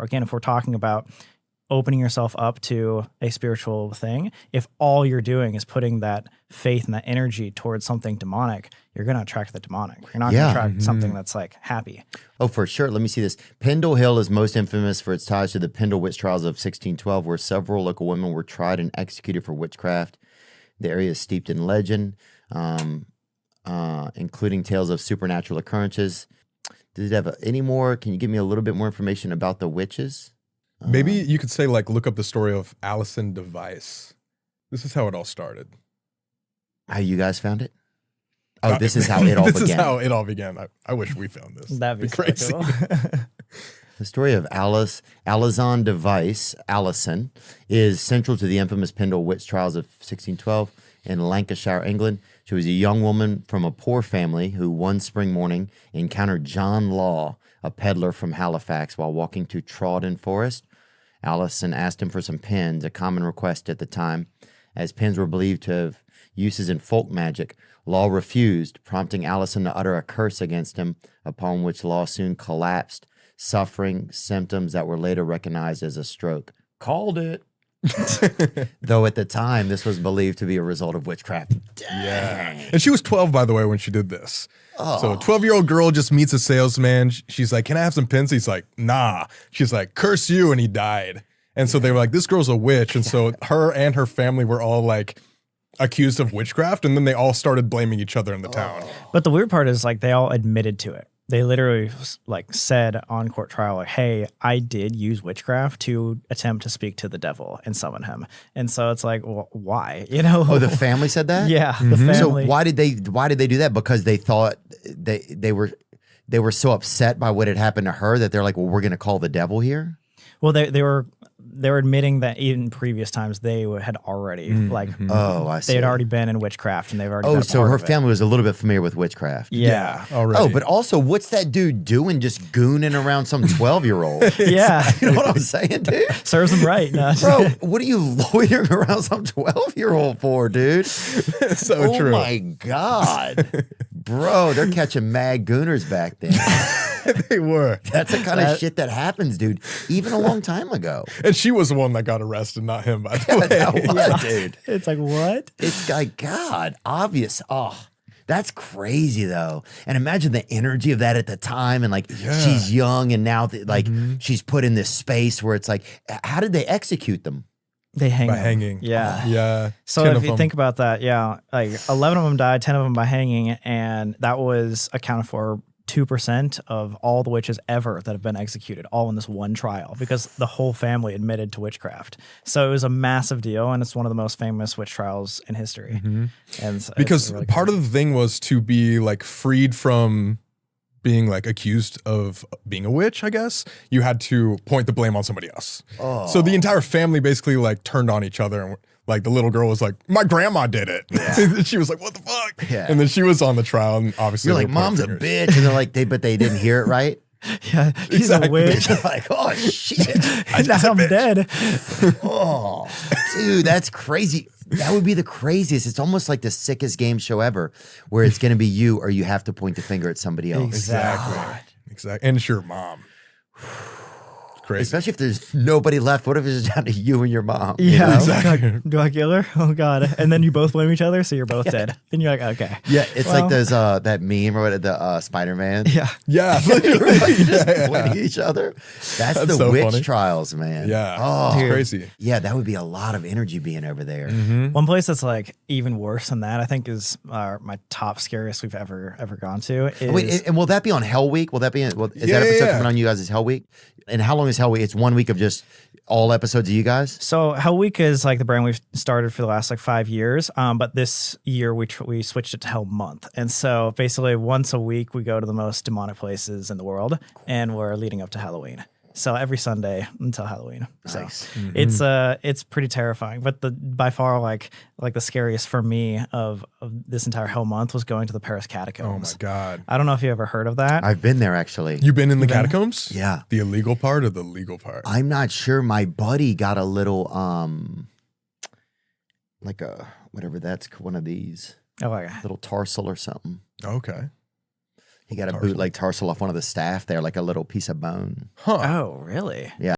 again, if we're talking about opening yourself up to a spiritual thing, if all you're doing is putting that faith and that energy towards something demonic, you're going to attract the demonic. You're not going to attract something that's like happy. Oh, for sure. Let me see this. Pendle Hill is most infamous for its ties to the Pendle Witch Trials of 1612, where several local women were tried and executed for witchcraft. The area is steeped in legend, including tales of supernatural occurrences. Does it have any more? Can you give me a little bit more information about the witches? Maybe you could say, like, look up the story of Allison Device. This is how it all started. How you guys found it? Oh, this is how it all began. This is how it all began. I wish we found this. That'd be crazy. So cool. The story of Allison Device, Allison, is central to the infamous Pendle Witch Trials of 1612 in Lancashire, England. She was a young woman from a poor family who one spring morning encountered John Law, a peddler from Halifax, while walking to Trawden Forest. Allison asked him for some pins, a common request at the time, as pins were believed to have uses in folk magic. Law refused, prompting Allison to utter a curse against him, upon which Law soon collapsed, suffering symptoms that were later recognized as a stroke. Called it. Though at the time, this was believed to be a result of witchcraft. Dang. Yeah. And she was 12, by the way, when she did this. Oh. So a 12-year-old girl just meets a salesman. She's like, can I have some pins? He's like, nah. She's like, curse you. And he died. And so they were like, this girl's a witch. And so her and her family were all like accused of witchcraft. And then they all started blaming each other in the town. But the weird part is like they all admitted to it. They literally like said on court trial, like, hey, I did use witchcraft to attempt to speak to the devil and summon him. And so it's like, well, why? You know? Oh, the family said that? Yeah, the family. So why did they do that? Because they thought they were so upset by what had happened to her that they're like, well, we're going to call the devil here? Well, they were admitting that in previous times they had already I see. they had already been in witchcraft and they've already been a so part her of it. family was a little bit familiar with witchcraft. Yeah. Already. Oh, but also, what's that dude doing just gooning around some 12-year-old? Yeah. You know what I'm saying, dude? Serves them right. No. Bro, what are you loitering around some 12-year-old for, dude? So true. Oh, my God. Bro, they're catching mad gooners back then. They were. That's the kind of shit that happens, dude, even a long time ago. And she was the one that got arrested, not him, by the way. That was, dude. It's like, what? It's like, God, obvious. Oh, that's crazy, though. And imagine the energy of that at the time. And like, she's young and now she's put in this space where it's like, how did they execute them? They hang By them. hanging. Yeah. Yeah. So if you think about that, like 11 of them died, 10 of them by hanging. And that was accounted for 2% of all the witches ever that have been executed, all in this one trial, because the whole family admitted to witchcraft. So it was a massive deal, and it's one of the most famous witch trials in history. And so because really part of the thing was to be like freed from being like accused of being a witch, I guess. You had to point the blame on somebody else. Oh. So the entire family basically like turned on each other, and like the little girl was like, my grandma did it. Yeah. She was like, what the fuck? Yeah. And then she was on the trial, and obviously You're like, mom's a bitch. And they're like, but they didn't hear it right. Yeah, he's a witch. They're like, oh, shit. Now I'm dead. Oh, dude, that's crazy. That would be the craziest. It's almost like the sickest game show ever, where it's going to be you or you have to point the finger at somebody else. Exactly. And it's your mom. Crazy. Especially if there's nobody left. What if it's down to you and your mom? Yeah, you know? Exactly. Do I kill her? Oh God! And then you both blame each other, so you're both dead. And you're like, okay. Yeah, it's like those that meme or what the Spider-Man. Yeah. Yeah. Everybody just pointing at each other. That's the so witch funny. trials, man. Yeah. Oh, It's crazy. yeah, that would be a lot of energy being over there. One place that's like even worse than that, I think, is my top scariest we've ever gone to. Is, Wait, and will that be on Hell Week? Will that be? Is that episode coming on you guys? Is Hell Week? And how long is Hell Week? It's 1 week of just all episodes of you guys. So Hell Week is like the brand we've started for the last like 5 years. But this year we switched it to Hell Month. And so basically once a week we go to the most demonic places in the world, and we're leading up to Halloween. So every Sunday until Halloween. So it's pretty terrifying. But by far like the scariest for me of this entire Hell Month was going to the Paris Catacombs. Oh my God. I don't know if you ever heard of that. I've been there actually. You've been in the catacombs? Yeah. The illegal part or the legal part? I'm not sure. My buddy got a little like a whatever that's one of these Oh, okay. little tarsal or something. Okay. He got a bootleg tarsal off one of the staff there, like a little piece of bone. Oh, really? Yeah.